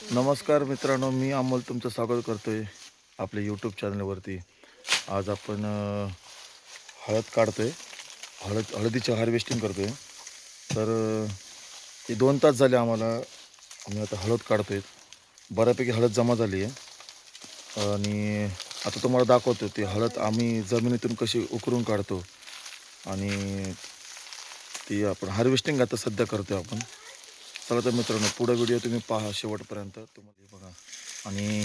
नमस्कार मित्रांनो, मी अमोल तुमचं स्वागत करतोय आपल्या यूट्यूब चॅनलवरती. आज आपण हळद काढतोय, हळदीची हार्वेस्टिंग करतोय. तर हे 2 तास झाले आम्ही आता हळद काढतोय. बऱ्यापैकी हळद जमा झाली आहे आणि आता तुम्हाला दाखवतो ती हळद आम्ही जमिनीतून कशी उकरून काढतो आणि ती आपण हार्वेस्टिंग आता सध्या करतोय आपण. चला तर मित्रांनो, पुढे व्हिडिओ तुम्ही पहा शेवटपर्यंत. तुम्हाला हे बघा, आणि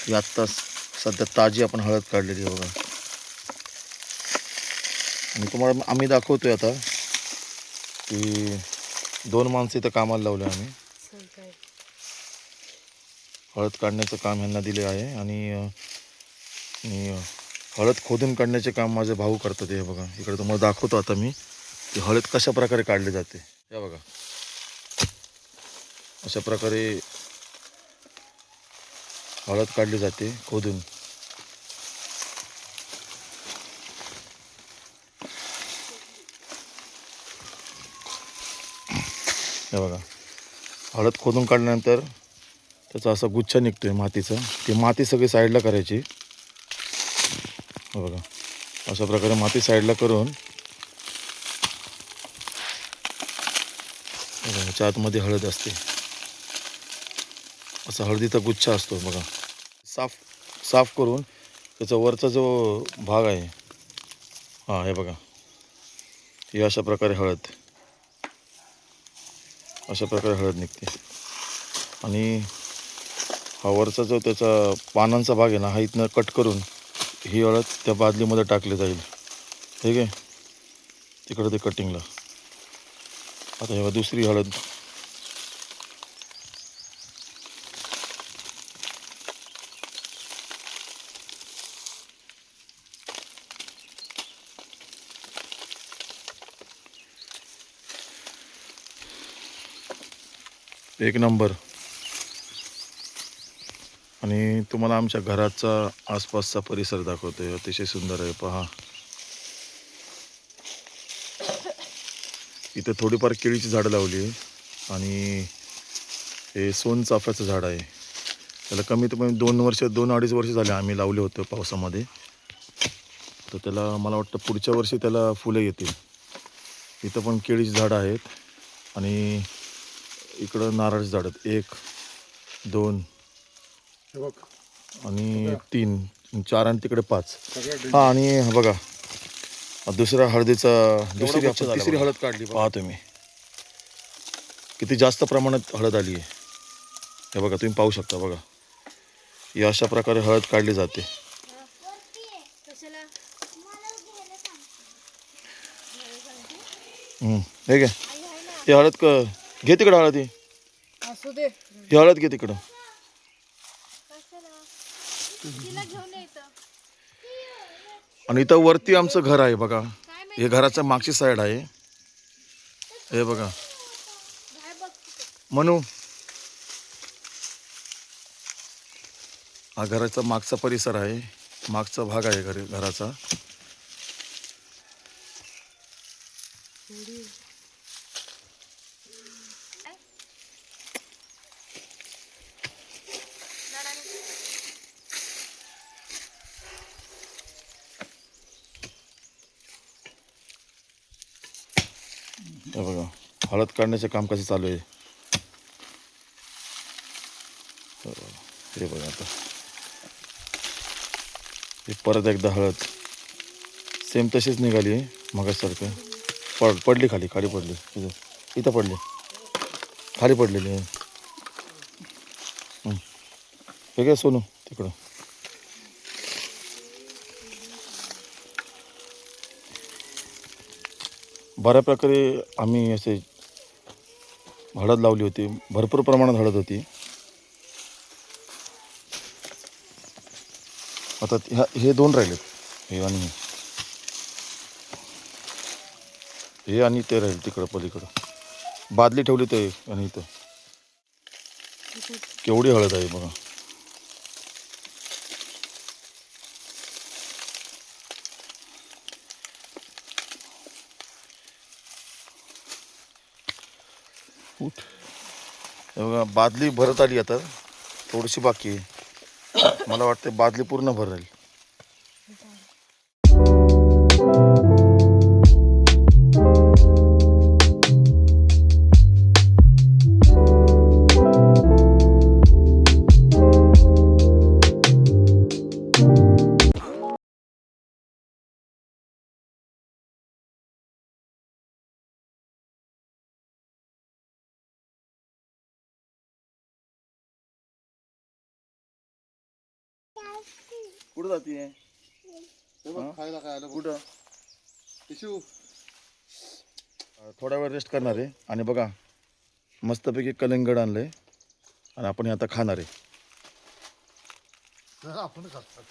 ही आत्ता सध्या ताजी आपण हळद काढलेली आहे बघा. आणि तुम्हाला आम्ही दाखवतोय आता की 2 माणसं इथं कामाला लावले आम्ही. हळद काढण्याचं काम ह्यांना दिले आहे आणि हळद खोदून काढण्याचे काम माझे भाऊ करतात. हे बघा, इकडे तुम्हाला दाखवतो आता मी की हळद कशा प्रकारे काढली जाते. हे बघा, अशा प्रकारे हळद काढली जाते खोदून. हे बघा, हळद खोदून काढल्यानंतर त्याचा असा गुच्छा निघतोय मातीचा. ती माती सगळी साईडला करायची. हे बघा, अशा प्रकारे माती साईडला करून ह्याच्या आतमध्ये हळद असते. असा हळदीचा गुच्छा असतो बघा. साफ करून त्याचा वरचा जो भाग आहे, हे बघा, ही अशा प्रकारे हळद निघते. आणि हा वरचा जो त्याचा पानांचा भाग आहे ना, हा इथनं कट करून ही हळद त्या बादलीमध्ये टाकली जाईल. ठीक आहे, तिकडं ते कटिंगला. आता हे दुसरी हळद. एक नंबर. आणि तुम्हाला आमच्या घराचा आसपासचा परिसर दाखवतोय. अतिशय सुंदर आहे, पहा. इथे थोडीफार केळीची झाडं लावली आहे आणि हे सोनचाफ्याचं झाड आहे. त्याला कमीत कमी 2-2.5 वर्ष झाले आम्ही लावले होते पावसामध्ये. तर त्याला मला वाटतं पुढच्या वर्षी त्याला फुलं येतील. इथं पण केळीची झाडं आहेत आणि इकडं नारळाची झाडं आहेत. 1, 2 आणि 3, 4 आणि तिकडे 5. आणि बघा, दुसरी तिसरी हळद काढली. पहा तुम्ही किती जास्त प्रमाणात हळद आली आहे. हे बघा, तुम्ही पाहू शकता. बघा, ही अशा प्रकारे हळद काढली जाते. हे घे, ही हळद घे तिकडं. हळद ही हळद घे तिकडं. आणि इथं वरती आमचं घर आहे बघा. हे घराच्या मागची साईड आहे. हे बघा म्हणू, हा घराचा मागचा परिसर आहे, मागचा भाग आहे घराचा. हे बघा, हळद काढण्याचे काम कसं चालू आहे. हे बघा, आता हे परत एकदा हळद सेम तशीच निघाली आहे मगासारखं. पडली खाली पडली. इथं पडली, खाली पडलेली आहे. हे काय सोनू तिकडं. बऱ्या प्रकारे आम्ही असे हळद लावली होती. भरपूर प्रमाणात हळद होती. आता हे 2 राहिलेत, हे आणि ते राहील तिकडं पलीकडं. बादली ठेवली ते. आणि इथं केवढी हळद आहे बघा. हे बघा, बादली भरत आली आता. थोडीशी बाकी आहे. मला वाटतं बादली पूर्ण भरेल. कुठं जातीये? खायला काय आलं कुठं? टिशू. थोडा वेळ रेस्ट करणार आहे आणि बघा मस्तपैकी कलिंगड आणलंय आणि आपण हे आता खाणार आहे. आपण खातात.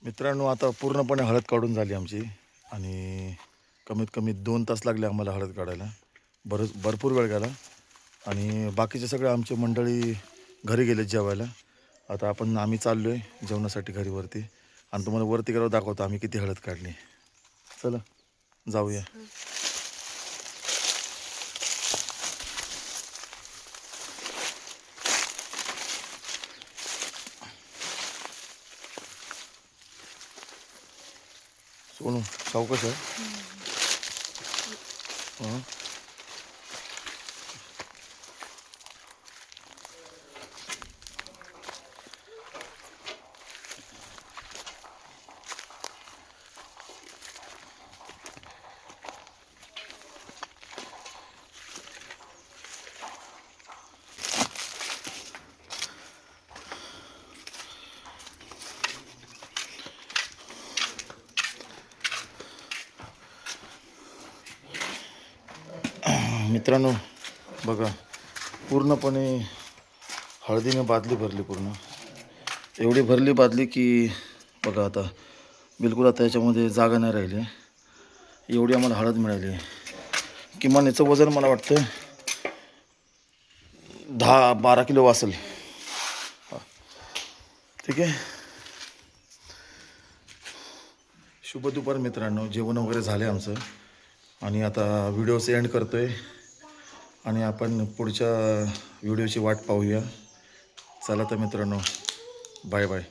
मित्रांनो आता पूर्णपणे हळद काढून झाली आमची आणि कमीत कमी 2 तास लागले आम्हाला हळद काढायला. भरपूर वेळ गेला आणि बाकीचे सगळे आमची मंडळी घरी गेले जेवायला. आता आम्ही चाललो आहे जेवणासाठी घरी वरती आणि तुम्हाला वरती गेल्यावर दाखवतो आम्ही किती हळद काढली. चला जाऊया. सोनू सावकाश आहे. हां मित्रांनो बघा पूर्णपणे हळदीने बादली भरली पूर्ण. एवढी भरली बादली की बघा आता बिलकुल आता याच्यामध्ये जागा नाही राहिली. एवढी आम्हाला हळद मिळाली. किमान याचं वजन मला वाटतं 10-12 किलो असेल. ठीक आहे. शुभ दुपार मित्रांनो. जेवण वगैरे झाले आमचं आणि आता व्हिडिओचं एंड करतो आहे आणि आपण पुढच्या व्हिडिओची वाट पाहूया. चला तर मित्रांनो, बाय बाय.